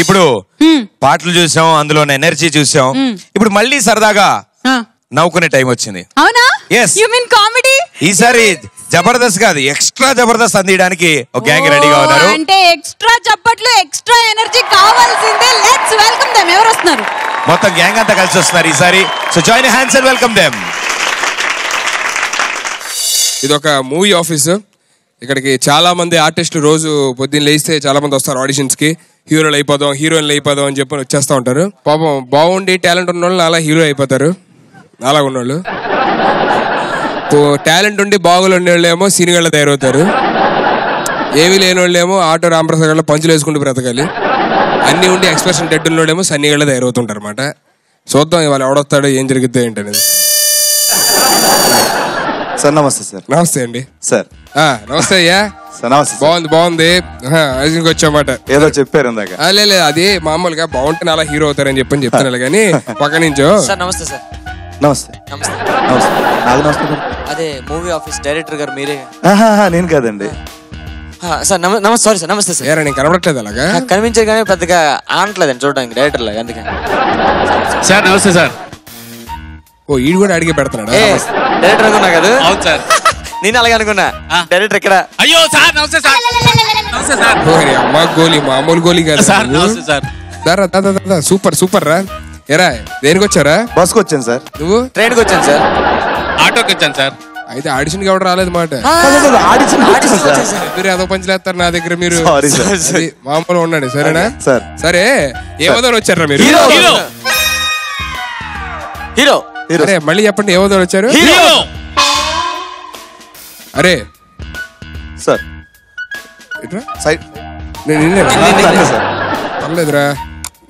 ఇప్పుడు పాటలు చూసాం, అందులో ఎనర్జీ చూసాం. ఇప్పుడు మళ్ళీ సరదాగా నవ్వుకునే టైం వచ్చింది. అవునా? yes you mean comedy? ఈసారి జబర్దస్త్ కాదు, ఎక్స్ట్రా జబర్దస్త్ అందించడానికి ఒక గ్యాంగ్ రెడీగా ఉన్నారు. అంటే ఎక్స్ట్రా చప్పట్లు, ఎక్స్ట్రా ఎనర్జీ కావాల్సిందే. Let's welcome them. ఎవరు వస్తున్నారు? మొత్తం గ్యాంగ్ అంతా కలిసి వస్తున్నారు ఈసారి. So join hands and welcome them. ఇది ఒక మూవీ ఆఫీస్. ఇక్కడికి చాలా మంది ఆర్టిస్టులు రోజు పొద్దున్న లేస్తే చాలా మంది వస్తారు ఆడిషన్స్ కి. హీరోలు అయిపోదాం, హీరోయిన్లు అయిపోదాం అని చెప్పి వచ్చేస్తా ఉంటారు. పాపం బాగుండి టాలెంట్ ఉన్న వాళ్ళు అలా హీరో అయిపోతారు. అలా ఉన్నోళ్ళు టాలెంట్ ఉండి బాగులు ఉండేవాళ్ళు ఏమో సినిగాళ్ళ తయారవుతారు. ఏమీ లేని వాళ్ళు ఏమో ఆటో రామప్రసాద్ గారు పంచులు వేసుకుంటూ బ్రతకాలి. అన్ని ఉండి ఎక్స్ప్రెషన్ డెడ్ ఉన్న వాళ్ళేమో సన్నిగాళ్ళ తయారవుతుంటారు అనమాట. చూద్దాం ఇవాళ ఎవడొస్తాడో ఏం జరుగుతుందో ఏంటనేది. సార్ నమస్తే. సార్ నమస్తే అండి. సార్ నమస్తే అయ్యా. సార్ నమస్తే. బాగుంది వచ్చామాట. ఏదో చెప్పారు ఇందాక. లేదు అది మామూలుగా బాగుంటే అలా హీరో అవుతారని చెప్తాను కానీ పక్క నుంచో. సార్ నమస్తే. సార్ నమస్తే. నమస్తే. నమస్తే. నాకు నమస్తే. అదే మూవీ ఆఫీస్ డైరెక్టర్ గారు మీరే? నేను కాదండి సార్. నమస్తే. Sorry sir. నమస్తే సార్. నేను కనబడట్లేదు అలాగా. కనిపించారు కానీ పెద్దగా ఆనట్లేదండి చూడడానికి డైరెక్టర్ లాగా, అందుకని. సార్ నమస్తే సార్. ఓ ఈడు కూడా అడిగి పెడతాడు. డైరెక్టర్ అనుకున్నా కదా? అవును సార్. నేను అలాగే అనుకున్నా. డైరెక్టర్ ఇక్కడ. అయ్యో సార్ నమస్తే సార్. నమస్తే సార్. అమ్మా గోలీ మామూలు గోలీ కాదు సార్. నమస్తే సార్. సూపర్ సూపర్ రా. ఎరా దేనికి వచ్చారా? బస్కి వచ్చాను సార్. నువ్వు? ట్రైన్ కి వచ్చాను సార్. ఆటోకి వచ్చాను సార్. అయితే ఆడిషన్ కి ఎవరు రాలేదు మాట. మీరు అదో పంచలేస్తారు నా దగ్గర. మీరు మామూలు ఉండండి సరేనా? సార్ సరే ఏమోదో వచ్చారా మీరు? హీరో. అరే మళ్ళీ చెప్పండి ఏమోదో వచ్చారు? అరే సార్ పర్లేదురా,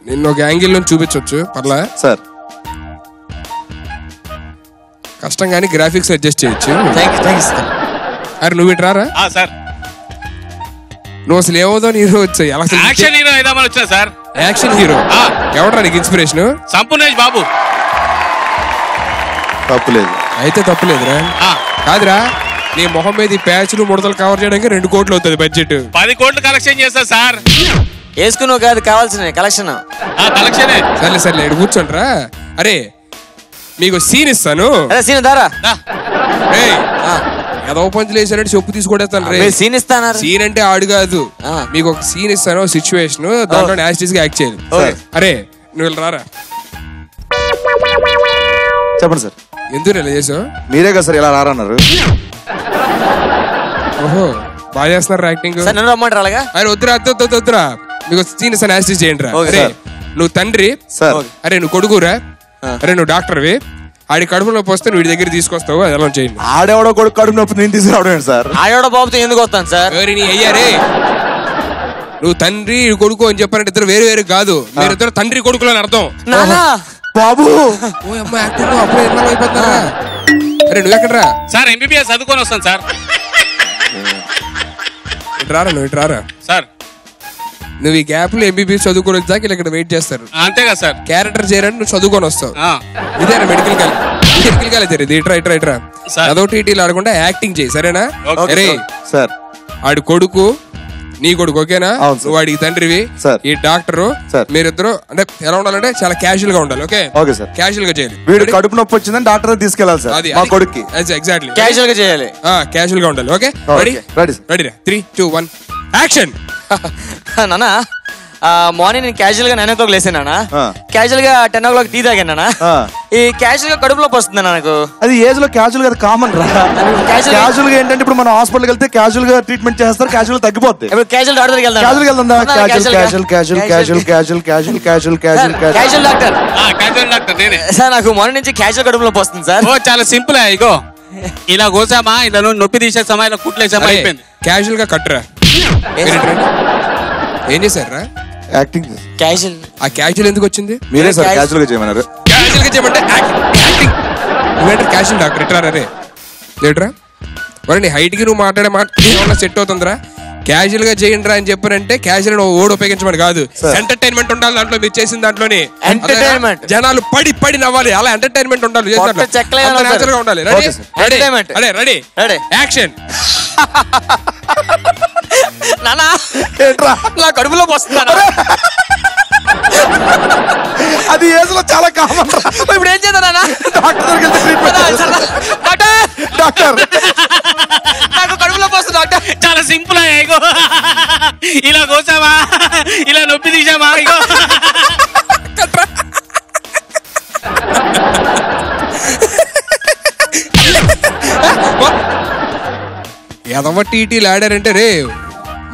నిన్ను ఒక యాంగిల్ నుంచి చూపించవచ్చు పర్లా సార్. కష్టం కానీ గ్రాఫిక్స్ అడ్జస్ట్ చేయొచ్చు. అరే నువ్వు ఇటు రారా సార్. నువ్వు అసలు ఏమోదో హీరో వచ్చాయి. యాక్షన్ హీరో అయిదామని వచ్చా సార్. యాక్షన్ హీరో ఎవడరా నీకు ఇన్స్పిరేషన్? సంపూర్ణేష్ బాబు. తప్పులేదు. అయితే తప్పులేదురా. కాదురా నీ మొహం మీద ఈ ప్యాచ్లు ముడతలు కవర్ చేయడానికి 2 కోట్లు అవుతుంది బడ్జెట్. 10 కోట్లు కలెక్షన్ చేస్తా సార్. వేసుకున్నావు కాదు కావాల్సిన కలెక్షన్. కలెక్షనే. సర్లే ఇటు కూర్చోండిరా. అరే మీకు సీన్ ఇస్తాను. సీన్ దారా. ఏదో పంచులు వేసారంటే చెప్పు తీసుకొడేస్తాను రే. సీన్ ఇస్తాను. సీన్ అంటే ఆడు కాదు, మీకు ఒక సీన్ ఇస్తాను, సిచ్యువేషన్, దాంట్లో యాక్టివ్ గా యాక్ట్ చేయాలి. అరే నువ్వు రారా. చెప్పండి సార్. ఎందుకు ఇలా చేసావు? మీరే కదా సార్ ఇలా రారన్నారు. ఓహో బాగా చేస్తున్నారు యాక్టింగ్. అలాగా అరే వద్దురా మీకు సీన్ ఇస్తాను, యాక్టివ్ చేయండి రా. అరే నువ్వు తండ్రి, అరే నువ్వు కొడుకురా, అరే నువ్వు డాక్టర్వి, ఆడి కడుపు నొప్పి వస్తే నువ్వు వీడి దగ్గర తీసుకొస్తావు, అది ఎలా చేయండి. ఆడెవడో కొడుకు కడుపు నొప్పి నేను తీసుకురావడం సార్. ఆడెవడో బాబుతో ఎందుకు వస్తాను సార్? అయ్యారే నువ్వు తండ్రి కొడుకు అని చెప్పారంటే ఇద్దరు వేరు వేరు కాదు, మీరిద్దరు తండ్రి కొడుకులు అని అర్థం. బాబు ఓ అమ్మాయి యాక్టింగ్ అప్పుడే ఎన్నో అయిపోతారా. అరే నువ్వు ఎక్కడ రా సార్? ఎంబీబీఎస్ చదువుకొని వస్తాను సార్. ఇటు రారా, నువ్వు ఇటు రారా సార్. నువ్వు ఈ గ్యాప్ లో ఎంబీబీఎస్ చదువుకొని వచ్చాక ఇలా ఇక్కడ వెయిట్ చేస్తారు. అంతే కదా సార్. క్యారెక్టర్ చేయాలని నువ్వు చదువుకొని వస్తావు. ఇదేనా మెడికల్ కాలేజ్? ఇట్రా అదో టీటీలు ఆడకుండా యాక్టింగ్ చేయి సరేనా? అరే సార్ ఆడి కొడుకు నీ కొడుకు ఓకేనా? నువ్వు వాడికి తండ్రివి, ఈ డాక్టరు, మీరిద్దరు అంటే ఎలా ఉండాలంటే చాలా క్యాజువల్ గా ఉండాలి. ఓకే సార్, క్యాజువల్ గా చేయాలి. వీడు కడుపు నొప్పి వచ్చిందని డాక్టర్ తీసుకెళ్ళాలి సార్. మా కొడుక్కి ఎగ్జాక్ట్లీ క్యాజువల్ గా చేయాలి. క్యాజువల్ గా ఉండాలి. Okay ready 3, 2, 1 action. నానా మార్నింగ్ నేను క్యాజువల్ గా 9 o'clock లేసానా, క్యాజువల్ గా 10 o'clock టీ తాగానా. ఈ క్యాజువల్ గా కడుపులో వస్తుంది నాకు. అది ఏజ్ లో క్యాజువల్ గా కామన్ రా. క్యాజువల్ గా ఏంటంటే ఇప్పుడు మనం హాస్పిటల్కి వెళ్తే క్యాజువల్ గా ట్రీట్మెంట్ చేస్తారు, క్యాజువల్ తగ్గిపోద్ది. క్యాజువల్ డాక్టర్ కి వెళ్దాం. క్యాజువల్ వెళ్దా? క్యాజువల్ డాక్టర్ నేనే సార్. నాకు మార్నింగ్ నుంచి క్యాజువల్ కడుపులో వస్తుంది సార్. చాలా సింపుల్. ఇగో ఇలా కోసామా, ఇలా నొప్పి తీసేసామా, ఇలా కుట్లేసామా అయిపోయింది. క్యాజువల్ గా కట్టరా. ఏం చేశారా? యాక్టింగ్. క్యాజువల్. ఆ క్యాజువల్ ఎందుకు వచ్చింది? మీరే సార్ క్యాజువల్ గా చేయమన్నారు. క్యాజువల్ గా చేయమంటే యాక్టింగ్. నువ్వేంటే క్యాజువల్ డాక్టర్ ఇట్రారా రే లేట్రా. మరి నీ హైట్ కి నువ్వు మాట్లాడే మాట ఏమన్నా సెట్ అవుతుందిరా? క్యాజువల్ గా చేయండి రా అని చెప్పారంటే క్యాజువల్ ఓడి ఉపయోగించమని కాదు, ఎంటర్టైన్మెంట్ ఉండాలి దాంట్లో. మీరు చేసిన దాంట్లోనే జనాలు పడి నవ్వాలి, అలా ఎంటర్టైన్మెంట్ ఉండాలి, ఉండాలి. Ready action. నానా నా కడుపులోకి వస్తుందా? కామన్ రా. ఇప్పుడు ఏం చేద్దాం డాక్టర్ దగ్గరికి వెళ్తే ట్రీట్మెంట్ డాక్టర్ నాకు కడుపులో పోస్తుంది డాక్టర్. చాలా సింపుల్ అయ్యా ఇగో ఇలా కోసామా ఇలా నొప్పి తీసామా ఇగో ఎదవ టీటీలు ఆడారంటే రే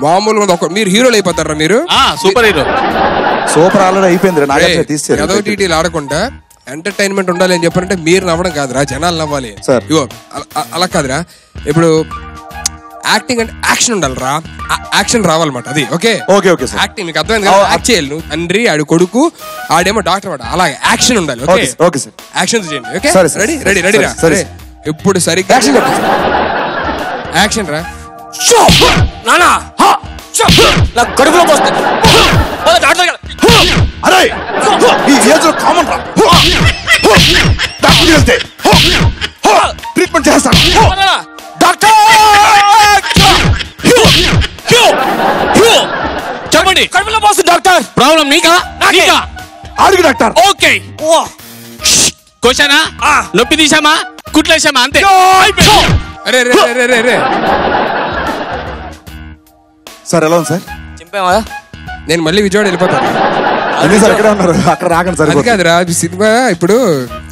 మామూలుగా మీరు హీరోలు అయిపోతారా మీరు? Super hero. సూపర్ ఆల్రెడీ అయిపోయింది నాగార్జున తీసేరు. ఎదవ టీటీలు ఆడకుండా ఎంటర్టైన్మెంట్ ఉండాలి అని చెప్పారంటే మీరు నవ్వడం కాదురా, జనాలు నవ్వాలి. సార్. ఇగో అలా కాదురా, ఇప్పుడు యాక్టింగ్ అంటే యాక్షన్ ఉండాలిరా, యాక్షన్ రావాలన్నమాట. అది okay okay okay sir. Acting మీకు అర్థమైంది కదా? యాక్ట్ చేయాలి నువ్వు, తండ్రి ఆడు కొడుకు ఆడేమో డాక్టర్ వాడు, అలాగే యాక్షన్ ఉండాలి. Okay okay sir. యాక్షన్ చేయండి. ఓకే సరే, సరే. రెడీ రెడీ రెడీ రా. సరే. ఇప్పుడు సరిగ్గా యాక్షన్ చెప్పండి సార్. యాక్షన్ రా. నానా నాకు కడుపులో పోస్తుంది. అరే ఈ ఏజ్ లో కామన్ రా. డాక్టర్ వెళ్తే ట్రీట్మెంట్ చేస్తాను. డాక్టర్ చెప్పండి కడుపులో పోస్తుంది డాక్టర్. ప్రాబ్లం నీకా నీకా? అడుగు డాక్టర్. ఓకే కోశానా నొప్పి తీసామా కుట్లేసామా అంతే. అరే రే రే రే రే సార్ ఎలా ఉంది సార్? చింపేమా? నేను మళ్ళీ విజయవాడ వెళ్ళిపోతాను. అదే సార్ ఇక్కడే ఉన్నారు, అక్కడ రాకండి సార్. అది కాదురా, ఈ సినిమా ఇప్పుడు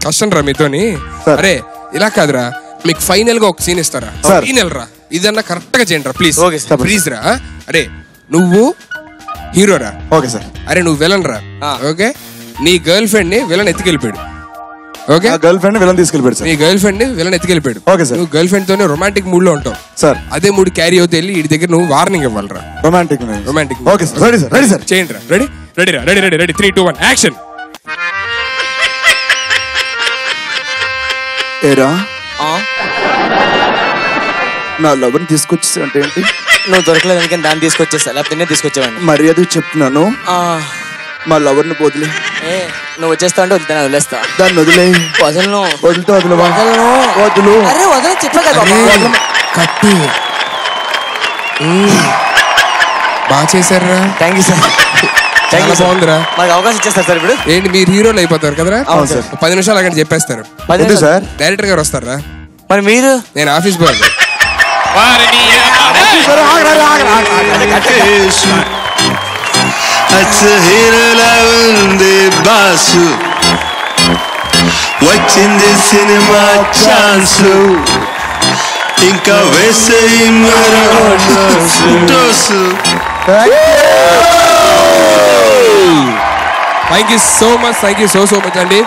కష్టం రా మీతోని. సార్. అరే ఇలా కాదురా, మీకు ఫైనల్ గా ఒక సీన్ ఇస్తారా? సార్. ఫైనల్ రా, ఇదన్నా కరెక్ట్ గా చేయండి రా ప్లీజ్. Okay sir. ప్లీజ్ రా. అరే నువ్వు హీరో రా, ఓకే సార్. అరే నువ్వు విలన్ రా. ఓకే నీ గర్ల్ ఫ్రెండ్ ని విలన్ ఎత్తుకెళ్ళిపోయాడు. ఓకే గర్ల్ ఫ్రెండ్ విలన్ తీసుకెళ్ళిపోయాడు సార్. నీ గర్ల్ ఫ్రెండ్ ని విలన్ ఎత్తుకెళ్ళిపోయాడు. Okay sir. నువ్వు గర్ల్ ఫ్రెండ్ తోనే రొమాంటిక్ మూడ్ లో ఉంటావు సార్. అదే మూడ్ క్యారీ అవుతే వెళ్ళి వీడి దగ్గర నువ్వు వార్నింగ్ ఇవ్వాలరా. Romantic romantic. Okay sir. Ready sir. Ready sir. చేయండి రా. రెడీ రెడీ రా. Ready ready ready 3 2 1 action. ఏరా నా లవర్ తీసుకొచ్చేసి అంటే ఏంటి? నువ్వు దొరకలేదు అందుకని దాన్ని తీసుకొచ్చేస్తా, లేకపోతే నిన్నే తీసుకొచ్చేవాడిని. మర్యాద చెప్తున్నాను, మా లవర్ ని వదిలే. నువ్వు వచ్చేస్తా అంటే వదిలేనా? వదిలేస్తా. దాన్ని వదిలే. వదలను. వదిలితే వదిలవా? వదులు. అరే వదలని చెప్పా కదా. కట్టు. బాగా చేశారా. Thank you sir. చాలా బాగుందిరా. మాకు అవకాశం ఇచ్చేస్తారు సార్ ఇప్పుడు. ఏంటి మీరు హీరోలు అయిపోతారు కదరా? అవును సార్. 10 నిమిషాలు అక్కడ చెప్పేస్తారు. వద్దు సార్. డైరెక్టర్ గారు వస్తారా? మరి మీరు? నేను ఆఫీస్ బాయ్. సరే, ఆగరా, ఆగరా, ఆగరా. హీరోలా ఉంది బాసు, వచ్చింది సినిమా ఛాన్సు, ఇంకా వేసే dose. Thank you so much. Thank you so much అండి.